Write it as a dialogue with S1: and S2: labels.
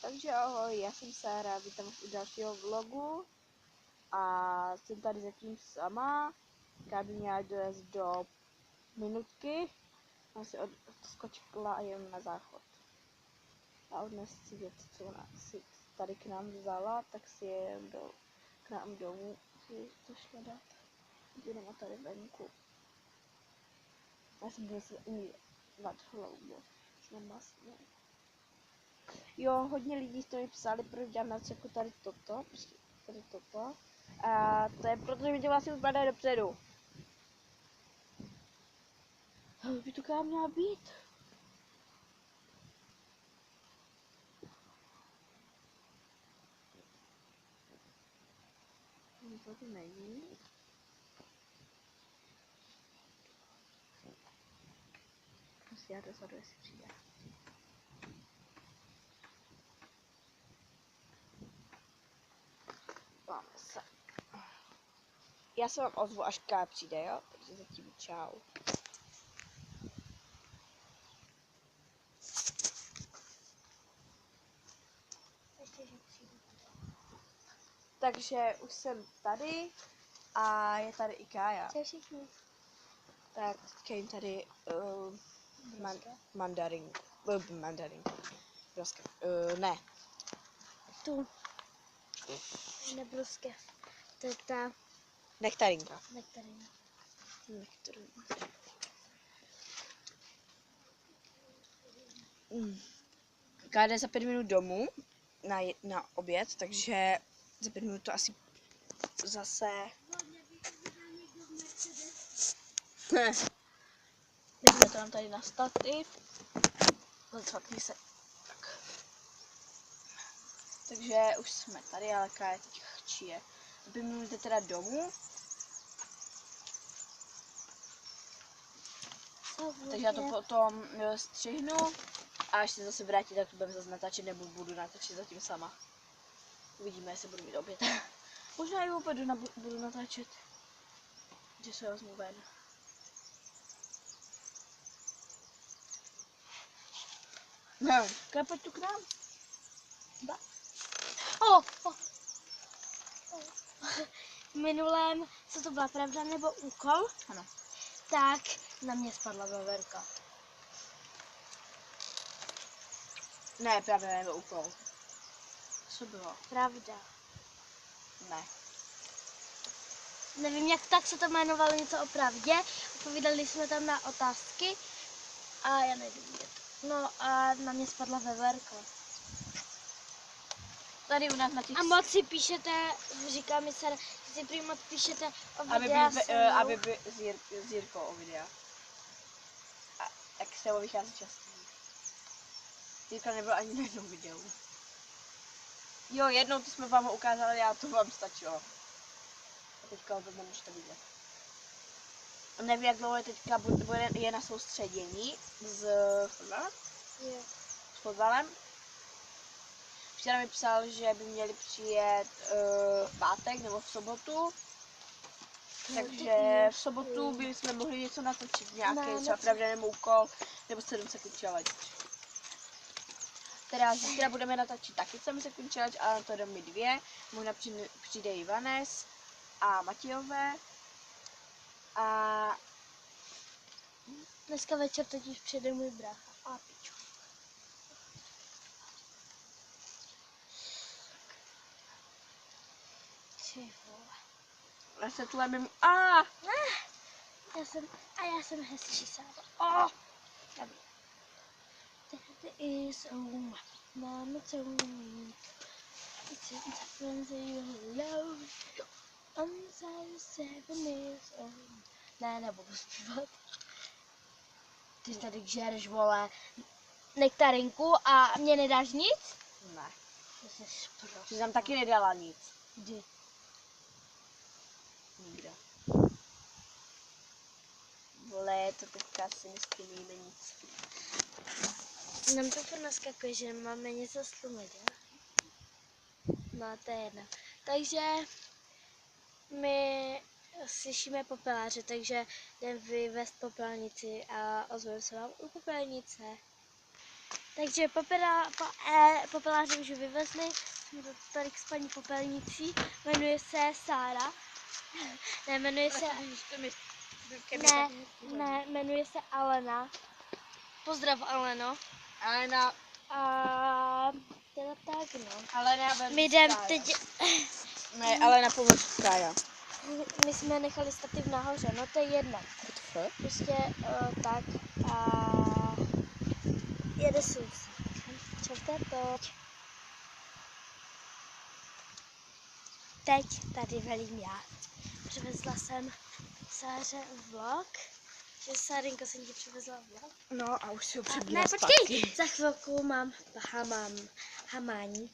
S1: Takže ahoj, já jsem Sára, vítám u dalšího vlogu a jsem tady zatím sama. Káby měla dojezd do minutky, jsem si odskočila a jen na záchod. A odnes si věci, co ona si tady k nám vzala, tak si je jen k nám domů, si to šla dát. Jenom tady venku. Já jsem dnes umývat hlavu, jsem masně. Jo, hodně lidí to mi psali, proč dělám na ceku tady toto. A to je proto, že mi to vlastně vypadá dopředu. Ale by to kam měla být? To tu není. Musím já dozadu, jestli přijde. Máme se. Já se vám ozvu, až Ká přijde, jo? Takže zatím čau. Takže už jsem tady a je tady i Kája.
S2: Čau všichni.
S1: Tak teďka jim tady mandarin. Broskev. Ne.
S2: Tu. Nebruské. To je ta
S1: Nektarinka.
S2: nektarina.
S1: Kája jde za 5 minut domů na oběd, takže za 5 minut to asi zase... Jdeme to nám tady na stativ. Zacvatný se. Tak. Takže už jsme tady, ale Kája teď chčije. Za 5 minut jde teda domů. Takže já to potom střihnu a až se zase vrátí, tak to budeme zase natáčet, nebo budu natáčet zatím sama. Uvidíme, jestli budu mít oběd. Možná i opět budu natáčet, že se vezmu ven. No, pojď tu k nám. Ba.
S2: V minulém, co to byla pravda nebo úkol,
S1: Ano.
S2: tak na mě spadla veverka.
S1: Ne, právě nebyl úkol. Co bylo?
S2: Pravda.
S1: Ne.
S2: Nevím, jak tak se to jmenovalo, něco o pravdě. Odpovídali jsme tam na otázky a já nejdu vidět. No a na mě spadla veverka.
S1: Tady u nás na těch...
S2: A moc si píšete, říká mi se, že si prý moc píšete o
S1: Aby by s Jirkou o videa. A jak se ho vychází častěji. Jirka nebyla ani na jednom videu. Jo, jednou to jsme vám ho ukázali a to vám stačilo. A teďka ho nemůžete vidět. Nevím, jak dlouho je teďka je na soustředění s fotbalem. Včera mi psal, že by měli přijet v pátek nebo v sobotu. Takže v sobotu bychom mohli něco natočit, nějaký třeba pravděpodobný úkol nebo 7 sekund challenge. Teda zítra budeme natáčet taky 7 sekund challenge, ale to jdeme my dvě. Možná přijde i Vanes a Matějové. A
S2: dneska večer totiž přijde můj brácha. A piču. Ty vole.
S1: já se tu lemím.
S2: Já jsem hezčí sáva. That is home. Mama told me. It's in the friends you love. I'm sorry 7 years old. Ne, nebudu zpívat. Ty tady žereš, vole, nektarinku a mě nedáš nic?
S1: Ne.
S2: To jsi
S1: Ty tam taky nedala nic.
S2: Kdy?
S1: Nikde. Vole, to teďka si nestymíme nic.
S2: Nám to furt naskakuje, že máme něco slumit, jo? No, to je jedno. Takže my slyšíme popeláře, takže jdem vyvést popelnici a ozveme se vám u popelnice. Takže popeláře už vyvezli, jsme tady s paní popelnicí, jmenuje se Sára. Ne, jmenuje se... Ne, jmenuje se Alena. Pozdrav, Aleno.
S1: Alena.
S2: A teda tak, no.
S1: Alena
S2: My jdem teď...
S1: Ne, Alena Pomořská, já.
S2: My jsme nechali stativ nahoře, no to je jedno. Prostě tak a jede soused. Čerte to. Teď tady velím já. Přivezla jsem Sáře vlog. Že Sárinko, jsem ti přivezla vlog.
S1: No a už si ho
S2: Ne,
S1: přibírám
S2: počkej,
S1: zpátky.
S2: za chvilku mám hamání.